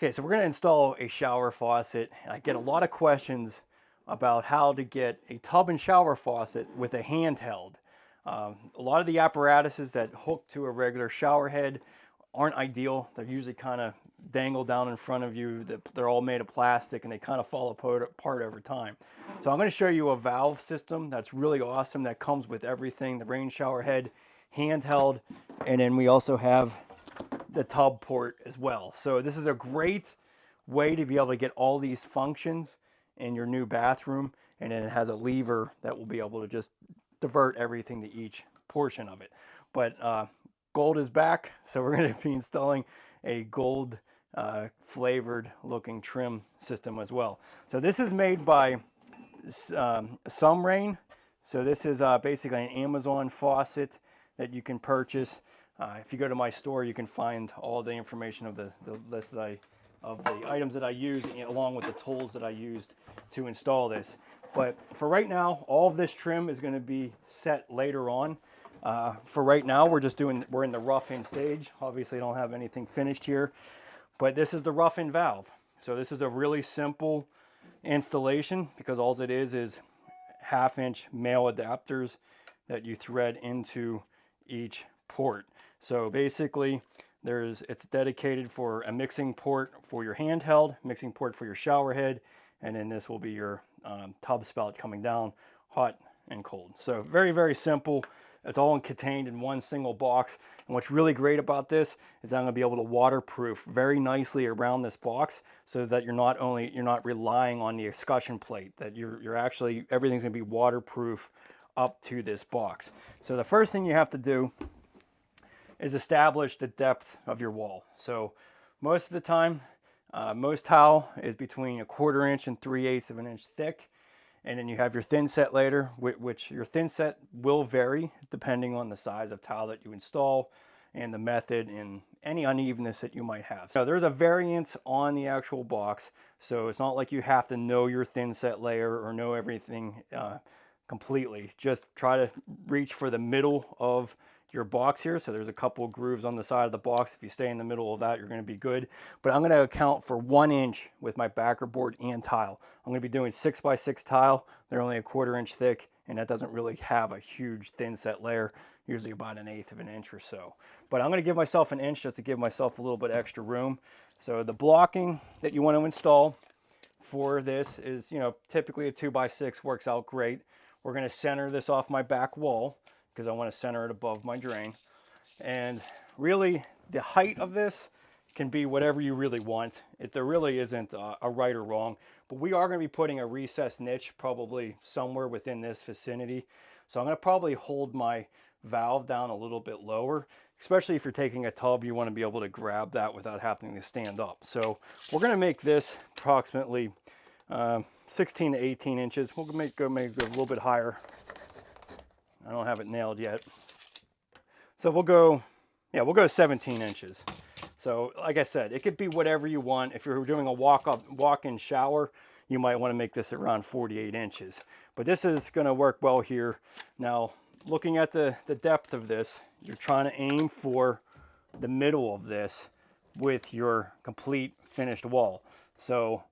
Okay, so we're going to install a shower faucet. I get a lot of questions about how to get a tub and shower faucet with a handheld. A lot of the apparatuses that hook to a regular shower head aren't ideal. They're usually kind of dangled down in front of you. They're all made of plastic and they kind of fall apart over time. So I'm going to show you a valve system that's really awesome that comes with everything: the rain shower head, handheld, and then we also have the tub port as well. So this is a great way to be able to get all these functions in your new bathroom, and then it has a lever that will be able to just divert everything to each portion of it. But gold is back, so we're going to be installing a gold flavored looking trim system as well. So this is made by Sumerain. So this is basically an Amazon faucet that you can purchase. If you go to my store, you can find all the information of the list of the items that I use, along with the tools that I used to install this. But for right now, all of this trim is going to be set later on. For right now, we're in the rough-in stage. Obviously, I don't have anything finished here, but this is the rough-in valve. So this is a really simple installation because all it is 1/2-inch male adapters that you thread into each port. So basically, it's dedicated for a mixing port for your handheld, mixing port for your shower head, and then this will be your tub spout coming down, hot and cold. So very, very simple. It's all contained in one single box. And what's really great about this is I'm going to be able to waterproof very nicely around this box, so that you're not relying on the escutcheon plate. That you're actually, everything's going to be waterproof up to this box. So the first thing you have to do is establish the depth of your wall. So most of the time, most tile is between 1/4 inch and 3/8 of an inch thick. And then you have your thin set layer, which your thin set will vary depending on the size of tile that you install and the method and any unevenness that you might have. Now there's a variance on the actual box, so it's not like you have to know your thin set layer or know everything completely. Just try to reach for the middle of your box here. So there's a couple of grooves on the side of the box. If you stay in the middle of that, you're going to be good. But I'm going to account for 1 inch with my backer board and tile. I'm going to be doing 6x6 tile. They're only 1/4 inch thick, and that doesn't really have a huge thin set layer, usually about 1/8 of an inch or so. But I'm going to give myself 1 inch just to give myself a little bit extra room. So the blocking that you want to install for this is, typically a 2x6 works out great. We're going to center this off my back wall, because I want to center it above my drain. And really, the height of this can be whatever you really want. There really isn't a right or wrong, but we are going to be putting a recessed niche probably somewhere within this vicinity. So I'm going to probably hold my valve down a little bit lower, especially if you're taking a tub. You want to be able to grab that without having to stand up. So we're going to make this approximately 16 to 18 inches. We'll make it a little bit higher. I don't have it nailed yet. So we'll go 17 inches. So like I said, it could be whatever you want. If you're doing a walk-in shower, you might want to make this around 48 inches. But this is going to work well here. Now, looking at the depth of this, you're trying to aim for the middle of this with your complete finished wall. So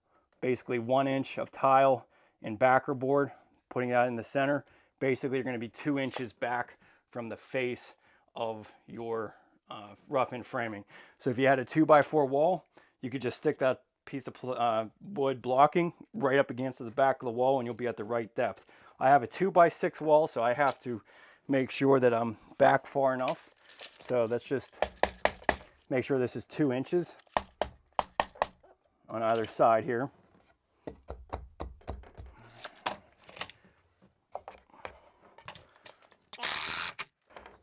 basically 1 inch of tile and backer board, putting that in the center. Basically, you're going to be 2 inches back from the face of your rough-in framing. So if you had a 2x4 wall, you could just stick that piece of wood blocking right up against the back of the wall, and you'll be at the right depth. I have a 2x6 wall, so I have to make sure that I'm back far enough. So let's just make sure this is 2 inches on either side here.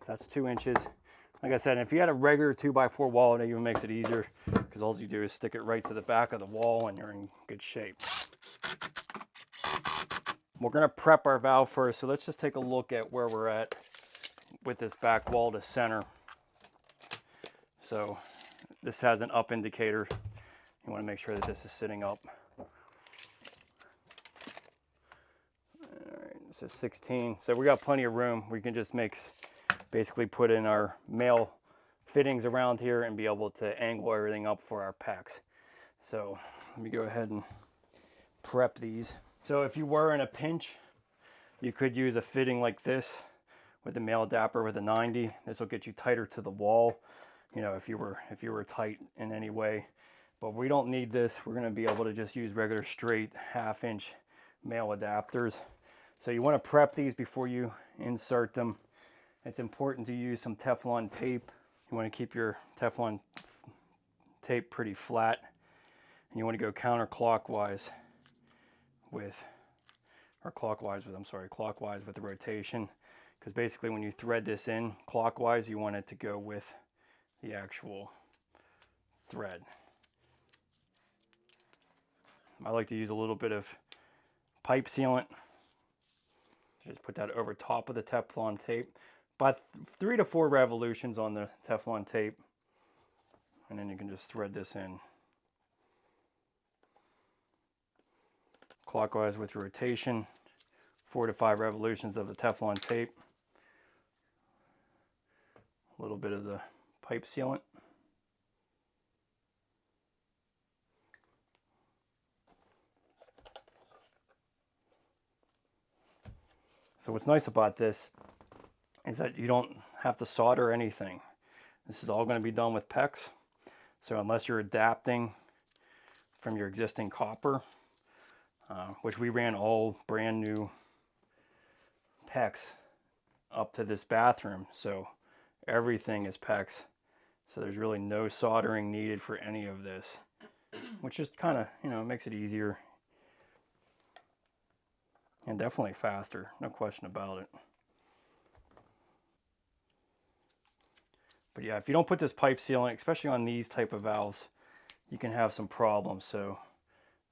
That's 2 inches. Like I said, if you had a regular 2x4 wall, it even makes it easier, because all you do is stick it right to the back of the wall and you're in good shape. We're going to prep our valve first, so let's just take a look at where we're at with this back wall to center. So this has an up indicator. You want to make sure that this is sitting up. All right, this is 16. So we got plenty of room. We can just basically put in our male fittings around here and be able to angle everything up for our packs. So let me go ahead and prep these. So if you were in a pinch, you could use a fitting like this with a male adapter with a 90. This will get you tighter to the wall, you know, if you were tight in any way. But we don't need this. We're going to be able to just use regular straight 1/2 inch male adapters. So you want to prep these before you insert them. It's important to use some Teflon tape. You want to keep your Teflon tape pretty flat, and you want to go counterclockwise with, or clockwise with, I'm sorry, clockwise with the rotation, because basically when you thread this in clockwise, you want it to go with the actual thread. I like to use a little bit of pipe sealant. Just put that over top of the Teflon tape. About 3 to 4 revolutions on the Teflon tape. And then you can just thread this in clockwise with rotation. 4 to 5 revolutions of the Teflon tape. A little bit of the pipe sealant. So what's nice about this is that you don't have to solder anything. This is all going to be done with PEX. So unless you're adapting from your existing copper, which we ran all brand new PEX up to this bathroom, so everything is PEX. So there's really no soldering needed for any of this, which just kind of, you know, makes it easier and definitely faster, no question about it. But yeah, if you don't put this pipe sealant, especially on these type of valves, you can have some problems. So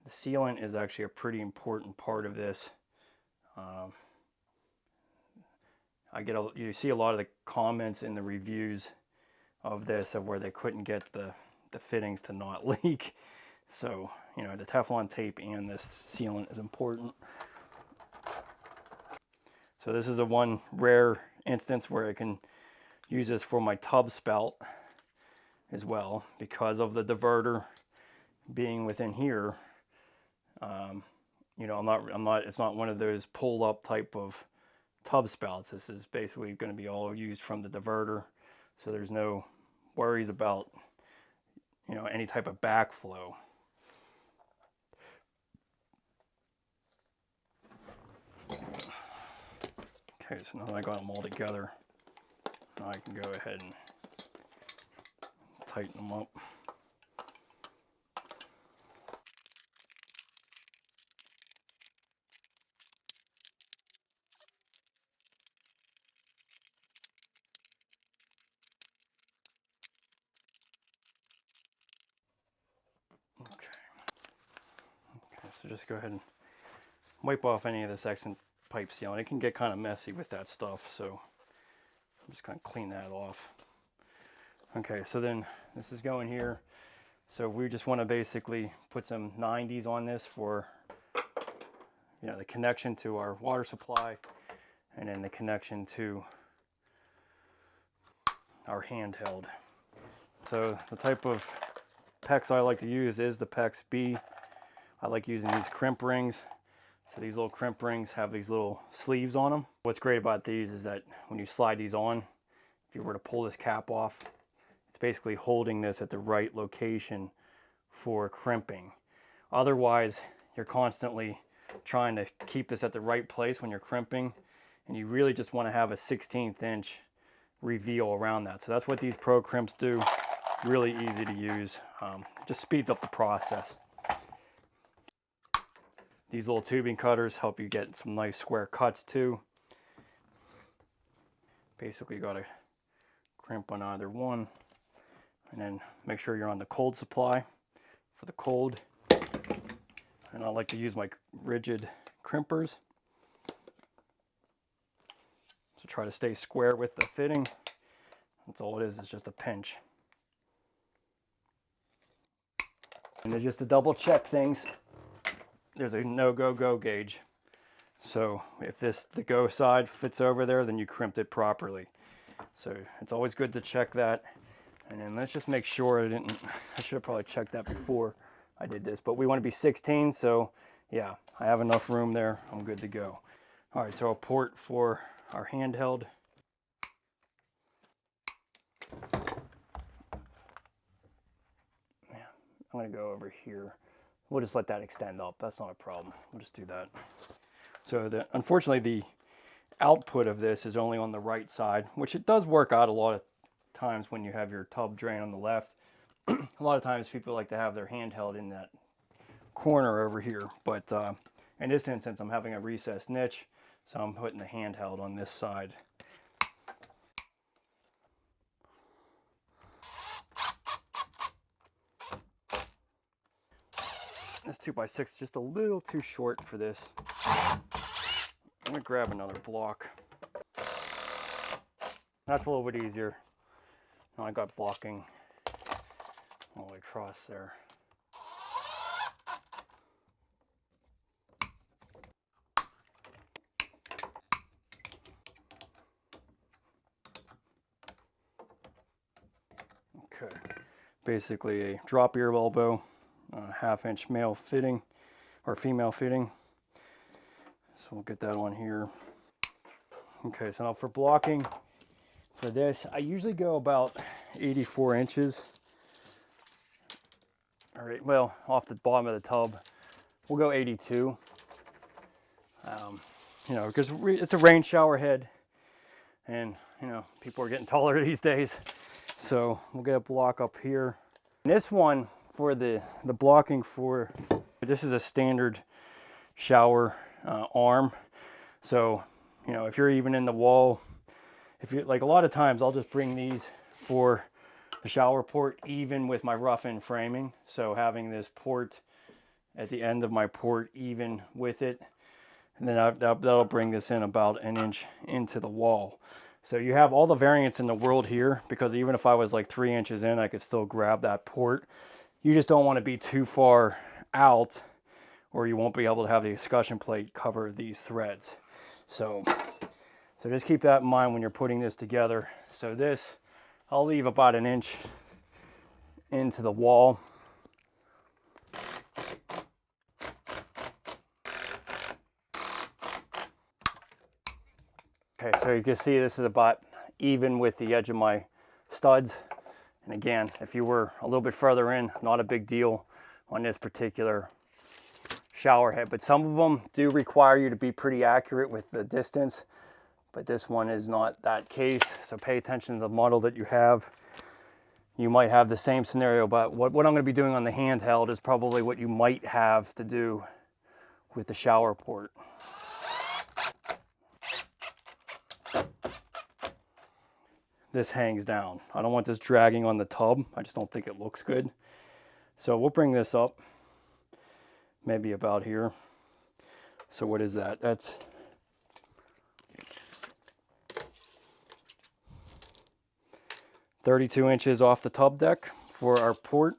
the sealant is actually a pretty important part of this. You see a lot of the comments in the reviews of this of where they couldn't get the fittings to not leak. So, you know, the Teflon tape and this sealant is important. So this is a one rare instance where I can use this for my tub spout as well, because of the diverter being within here. You know, it's not one of those pull up type of tub spouts. This is basically going to be all used from the diverter, so there's no worries about, you know, any type of backflow. Okay, so now that I got them all together, now I can go ahead and tighten them up. Okay, so just go ahead and wipe off any of this excess pipe sealant. It can get kind of messy with that stuff, so I'm just going to clean that off. Okay, so then this is going here. So we just want to basically put some 90s on this for, you know, the connection to our water supply, and then the connection to our handheld. So the type of PEX I like to use is the PEX B. I like using these crimp rings. So these little crimp rings have these little sleeves on them. What's great about these is that when you slide these on, if you were to pull this cap off, it's basically holding this at the right location for crimping. Otherwise, you're constantly trying to keep this at the right place when you're crimping, and you really just want to have a 1/16 inch reveal around that. So that's what these Pro Crimps do. Really easy to use. Just speeds up the process. These little tubing cutters help you get some nice square cuts too. Basically, you got to crimp on either one, and then make sure you're on the cold supply for the cold. And I like to use my rigid crimpers. So try to stay square with the fitting. That's all it is, it's just a pinch. And then just to double check things, there's a no-go-go gauge. So if the go side fits over there, then you crimped it properly. So it's always good to check that. And then let's just make sure I should have probably checked that before. I did this, but we want to be 16, so yeah, I have enough room there. I'm good to go. All right, so a port for our handheld. Yeah, I'm gonna go over here. We'll just let that extend up. That's not a problem. We'll just do that. So unfortunately, the output of this is only on the right side, which it does work out a lot of times when you have your tub drain on the left. A lot of times people like to have their handheld in that corner over here, but in this instance I'm having a recessed niche, so I'm putting the handheld on this side. This 2x6 is just a little too short for this. I'm gonna grab another block. That's a little bit easier. Now I got blocking all the way across there. Okay, basically a drop ear elbow, half-inch male fitting or female fitting. So we'll get that on here. Okay, so now for blocking for this, I usually go about 84 inches. All right, well, off the bottom of the tub, we'll go 82. You know, because it's a rain shower head, and you know, people are getting taller these days. So we'll get a block up here. And this one for the blocking for, this is a standard shower arm. So, you know, if you're even in the wall, if you like, a lot of times I'll just bring these for the shower port, even with my rough-in framing. So having this port at the end of my port, even with it, and then that'll bring this in about an inch into the wall. So you have all the variance in the world here, because even if I was like 3 inches in, I could still grab that port. You just don't want to be too far out, or you won't be able to have the escutcheon plate cover these threads. So just keep that in mind when you're putting this together. So this, I'll leave about an inch into the wall. Okay, so you can see this is about even with the edge of my studs. And again, if you were a little bit further in, not a big deal on this particular shower head, but some of them do require you to be pretty accurate with the distance, but this one is not that case. So pay attention to the model that you have. You might have the same scenario, but what I'm going to be doing on the handheld is probably what you might have to do with the shower port. This hangs down. I don't want this dragging on the tub. I just don't think it looks good. So we'll bring this up maybe about here. So what is that? That's 32 inches off the tub deck for our port.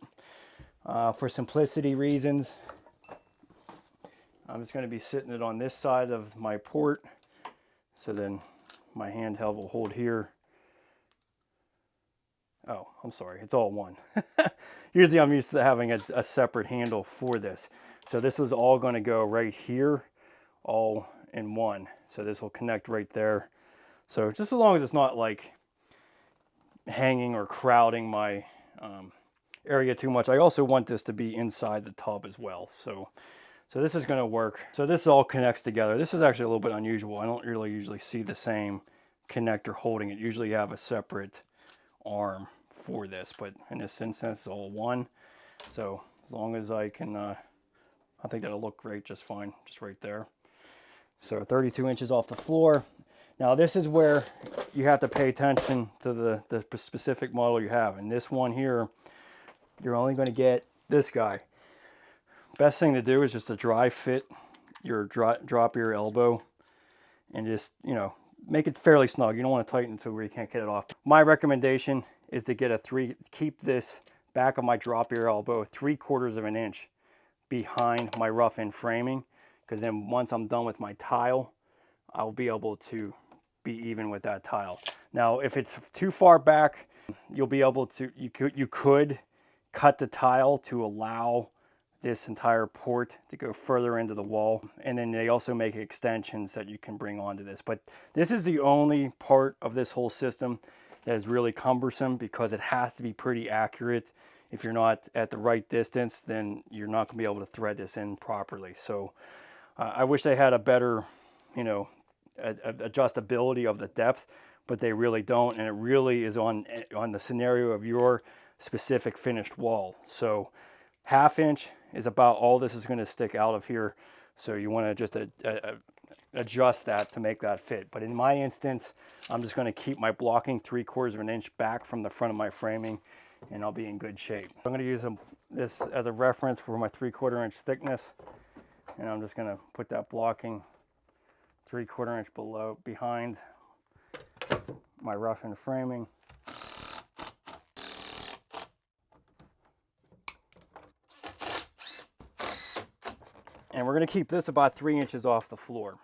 For simplicity reasons, I'm just going to be sitting it on this side of my port. So then my handheld will hold here. Oh, I'm sorry, it's all one. Usually I'm used to having a separate handle for this. So this is all going to go right here, all in one. So this will connect right there. So just as long as it's not like hanging or crowding my area too much. I also want this to be inside the tub as well. So this is going to work. So this all connects together. This is actually a little bit unusual. I don't really usually see the same connector holding it. Usually you have a separate arm for this, but in this instance it's all one. So as long as I can, I think that'll look great just fine, just right there. So 32 inches off the floor. Now this is where you have to pay attention to the specific model you have. And this one here, you're only going to get this guy. Best thing to do is just to dry fit your drop ear elbow and just, you know, make it fairly snug. You don't want to tighten until where you can't get it off. My recommendation is to get keep this back of my drop ear elbow 3/4 of an inch behind my rough-in framing, because then once I'm done with my tile, I'll be able to be even with that tile. Now, if it's too far back, you'll be able to, you could cut the tile to allow this entire port to go further into the wall. And then they also make extensions that you can bring onto this. But this is the only part of this whole system that is really cumbersome because it has to be pretty accurate. If you're not at the right distance, then you're not going to be able to thread this in properly. So I wish they had a better, you know, adjustability of the depth, but they really don't. And it really is on the scenario of your specific finished wall. So 1/2 inch is about all this is going to stick out of here. So you want to just adjust that to make that fit. But in my instance, I'm just going to keep my blocking 3/4 of an inch back from the front of my framing, and I'll be in good shape. I'm going to use this as a reference for my 3/4 inch thickness, and I'm just going to put that blocking 3/4 inch behind my rough-in framing. And we're going to keep this about 3 inches off the floor,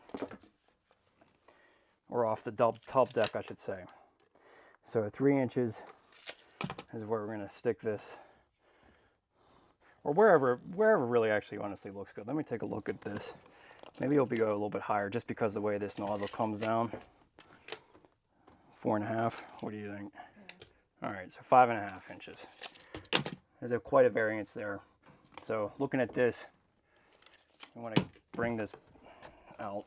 or off the tub deck, I should say. So 3 inches is where we're going to stick this, or wherever really actually honestly looks good. Let me take a look at this. Maybe it'll go a little bit higher just because of the way this nozzle comes down. 4.5. What do you think? Yeah. All right, so 5.5 inches. There's quite a variance there. So looking at this, I want to bring this out.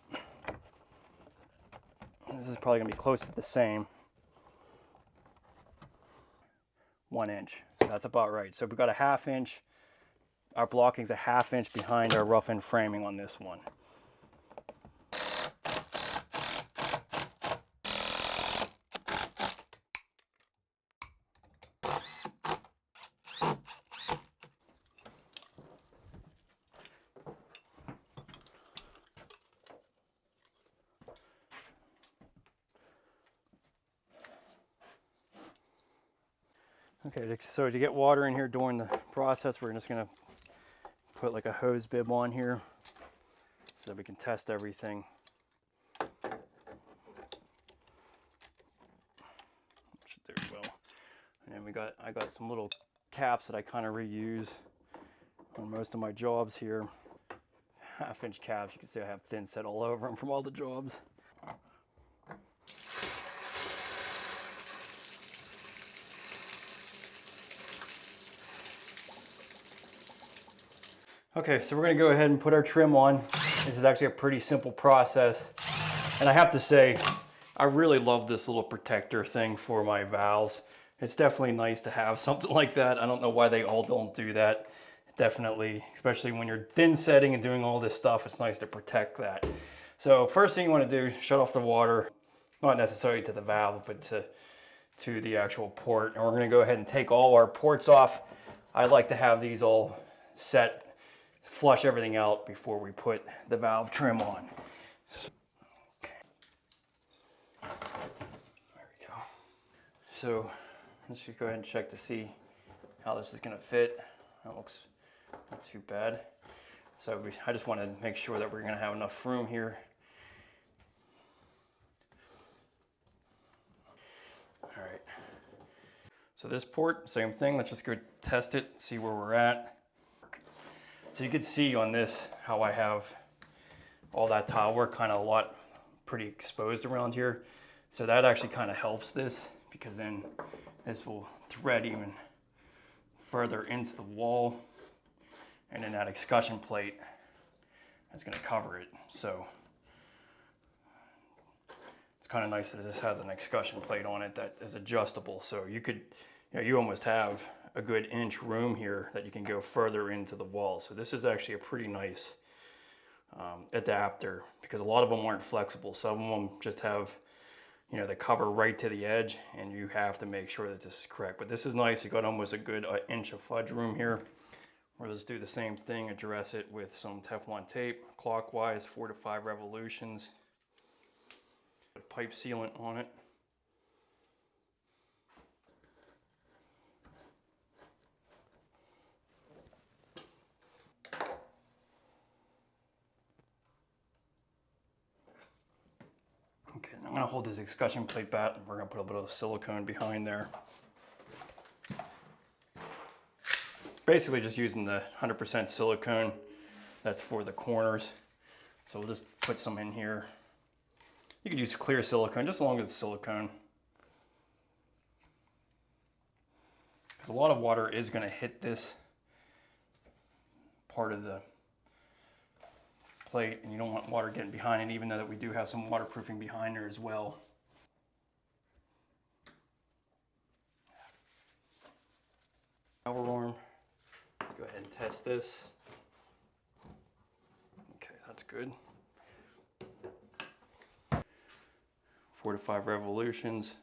This is probably going to be close to the same. 1 inch. So that's about right. So we've got a 1/2 inch. Our blocking's a 1/2 inch behind our rough-in framing on this one. Okay, so to get water in here during the process, we're just going to put like a hose bib on here so that we can test everything. Should do well. And I got some little caps that I kind of reuse on most of my jobs here. 1/2 inch caps. You can see I have thin set all over them from all the jobs. Okay, so we're going to go ahead and put our trim on. This is actually a pretty simple process. And I have to say, I really love this little protector thing for my valves. It's definitely nice to have something like that. I don't know why they all don't do that. Definitely, especially when you're thin setting and doing all this stuff, it's nice to protect that. So first thing you want to do, shut off the water. Not necessarily to the valve, but to the actual port. And we're going to go ahead and take all our ports off. I like to have these all set, flush everything out before we put the valve trim on. Okay. There we go. So let's just go ahead and check to see how this is going to fit. That looks not too bad. So I just want to make sure that we're going to have enough room here. All right. So this port, same thing. Let's just go test it, see where we're at. So you can see on this how I have all that tile work kind of pretty exposed around here. So that actually kind of helps this, because then this will thread even further into the wall, and then that escutcheon plate is going to cover it. So it's kind of nice that this has an escutcheon plate on it that is adjustable. So you almost have a good inch room here that you can go further into the wall. So this is actually a pretty nice adapter, because a lot of them aren't flexible. Some of them just have, they cover right to the edge, and you have to make sure that this is correct. But this is nice. You got almost a good inch of fudge room here. We'll just do the same thing, address it with some Teflon tape, clockwise, 4 to 5 revolutions. Put pipe sealant on it. Okay, I'm going to hold this escutcheon plate back, and we're going to put a bit of silicone behind there. basically just using the 100% silicone that's for the corners. So we'll just put some in here. You could use clear silicone, just as long as it's silicone. Because a lot of water is going to hit this part of the plate, and you don't want water getting behind it, even though that we do have some waterproofing behind there as well. Shower arm. Let's go ahead and test this. Okay, that's good. 4 to 5 revolutions.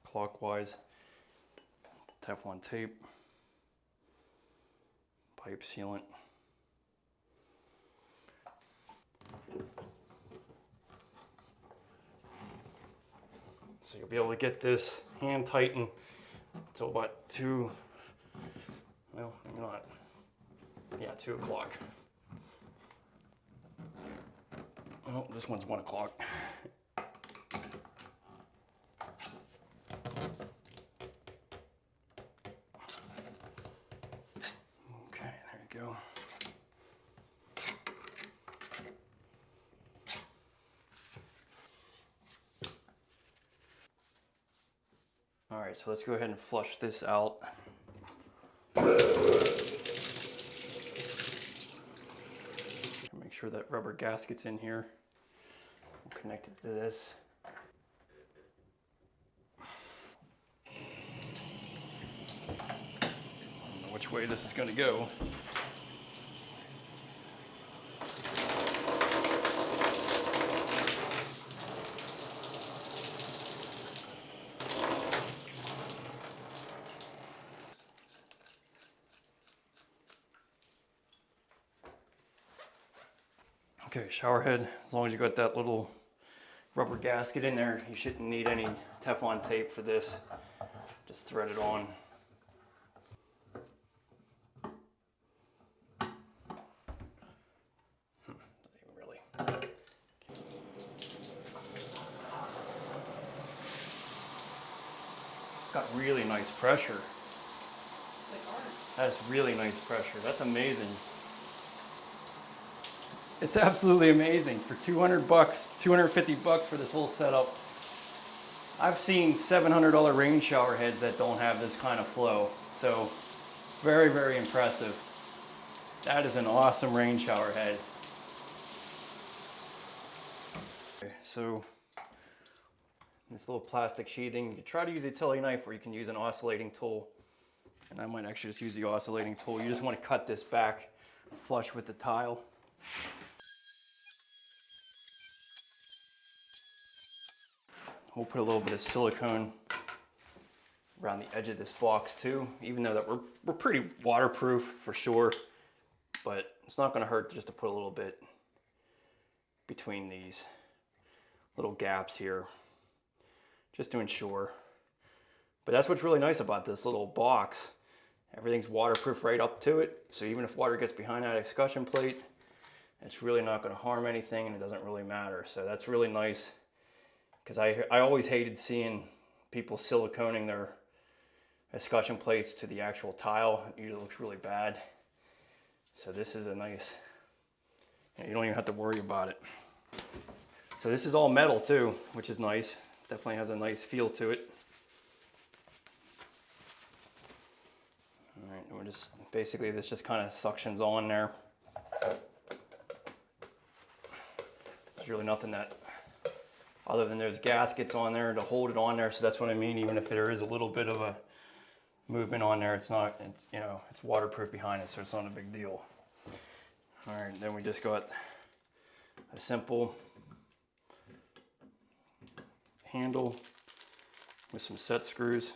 Clockwise. Teflon tape. Pipe sealant. So you'll be able to get this hand tightened until about 2, well, maybe not, yeah, 2 o'clock. Oh, this one's 1 o'clock. Okay, there you go. All right, so let's go ahead and flush this out. Make sure that rubber gasket's in here. We'll connect it to this. I don't know which way this is going to go. Okay, shower head, as long as you got that little rubber gasket in there, you shouldn't need any Teflon tape for this. Just thread it on. Doesn't even really. Got really nice pressure. That's really nice pressure. That's amazing. It's absolutely amazing. For 200 bucks, 250 bucks for this whole setup. I've seen $700 rain shower heads that don't have this kind of flow. So very, very impressive. That is an awesome rain shower head. Okay, so this little plastic sheathing, you try to use a utility knife or you can use an oscillating tool. And I might actually just use the oscillating tool. You just want to cut this back flush with the tile. We'll put a little bit of silicone around the edge of this box too, even though that we're pretty waterproof for sure, but it's not going to hurt just to put a little bit between these little gaps here, just to ensure. But that's what's really nice about this little box. Everything's waterproof right up to it, so even if water gets behind that excussion plate, it's really not going to harm anything and it doesn't really matter. So that's really nice. Because I always hated seeing people siliconing their escutcheon plates to the actual tile. It usually looks really bad. So this is a nice, you don't even have to worry about it. So this is all metal too, which is nice. Definitely has a nice feel to it. All right, we're just, basically this just kind of suctions on there. There's really nothing that, other than there's gaskets on there to hold it on there, so that's what I mean. Even if there is a little bit of a movement on there, it's not, it's, you know, it's waterproof behind it, so it's not a big deal. All right, then we just got a simple handle with some set screws.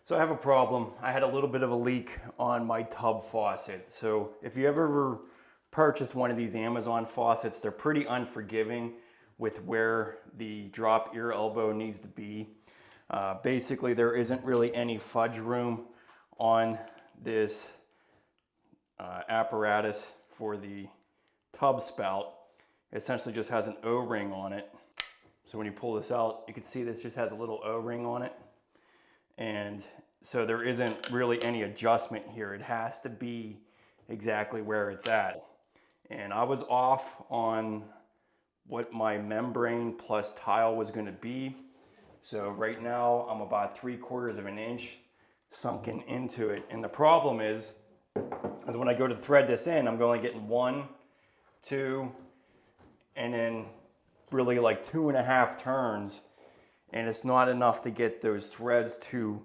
So I have a problem. I had a little bit of a leak on my tub faucet. So if you ever purchased one of these Amazon faucets, they're pretty unforgiving with where the drop ear elbow needs to be. Basically, there isn't really any fudge room on this apparatus for the tub spout. It essentially just has an O-ring on it. So when you pull this out, you can see this just has a little O-ring on it. And so there isn't really any adjustment here. It has to be exactly where it's at. And I was off on what my membrane plus tile was going to be. So right now I'm about 3/4 of an inch sunken into it. And the problem is when I go to thread this in, I'm only getting 1, 2, and then really like 2.5 turns. And it's not enough to get those threads to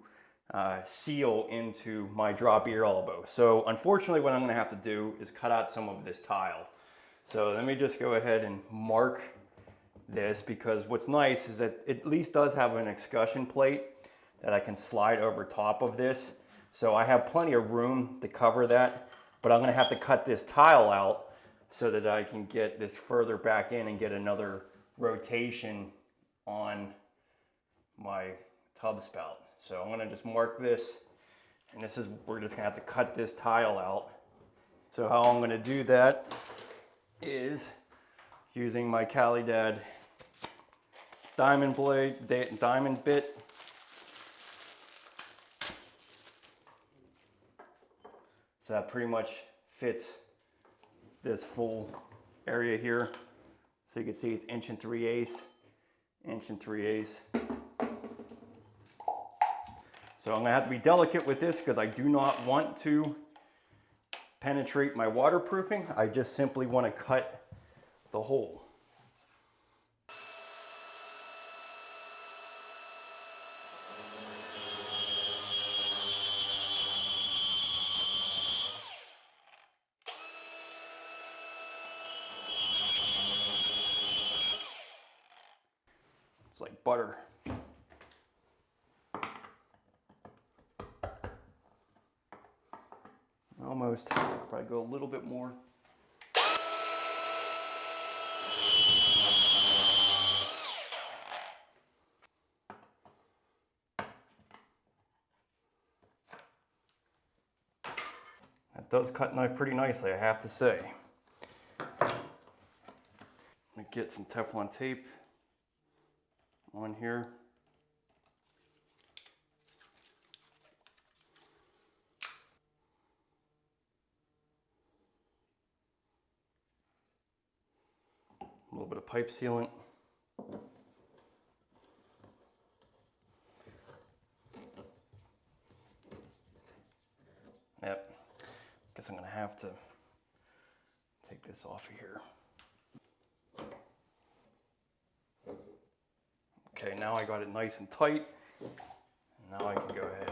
seal into my drop ear elbow. So unfortunately what I'm going to have to do is cut out some of this tile. So let me just go ahead and mark this, because what's nice is that it at least does have an escutcheon plate that I can slide over top of this. So I have plenty of room to cover that, but I'm going to have to cut this tile out so that I can get this further back in and get another rotation on my tub spout. So I'm going to just mark this, and this is, we're just going to have to cut this tile out. So how I'm going to do that is using my Calidad diamond bit. So that pretty much fits this full area here. So you can see it's 1 3/8, 1 3/8. So I'm gonna have to be delicate with this because I do not want to penetrate my waterproofing. I just simply want to cut the hole. It's like butter. Almost. Probably go a little bit more. That does cut pretty nicely, I have to say. I'm gonna get some Teflon tape on here. A little bit of pipe sealant. Yep. Guess I'm gonna have to take this off of here. Okay, now I got it nice and tight. Now I can go ahead.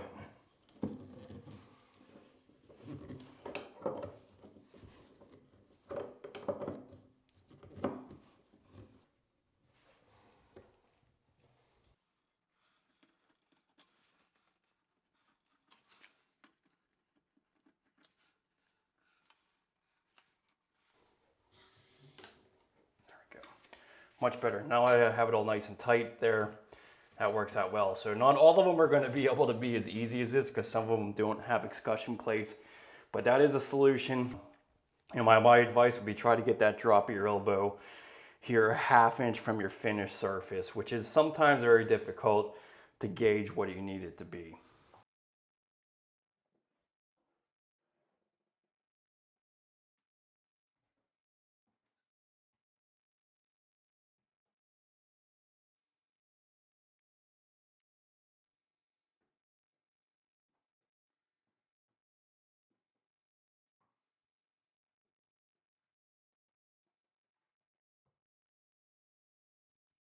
Much better. Now I have it all nice and tight there. That works out well. So not all of them are going to be able to be as easy as this because some of them don't have escutcheon plates, but that is a solution. And my advice would be try to get that drop ear elbow here 1/2 inch from your finished surface, which is sometimes very difficult to gauge what you need it to be.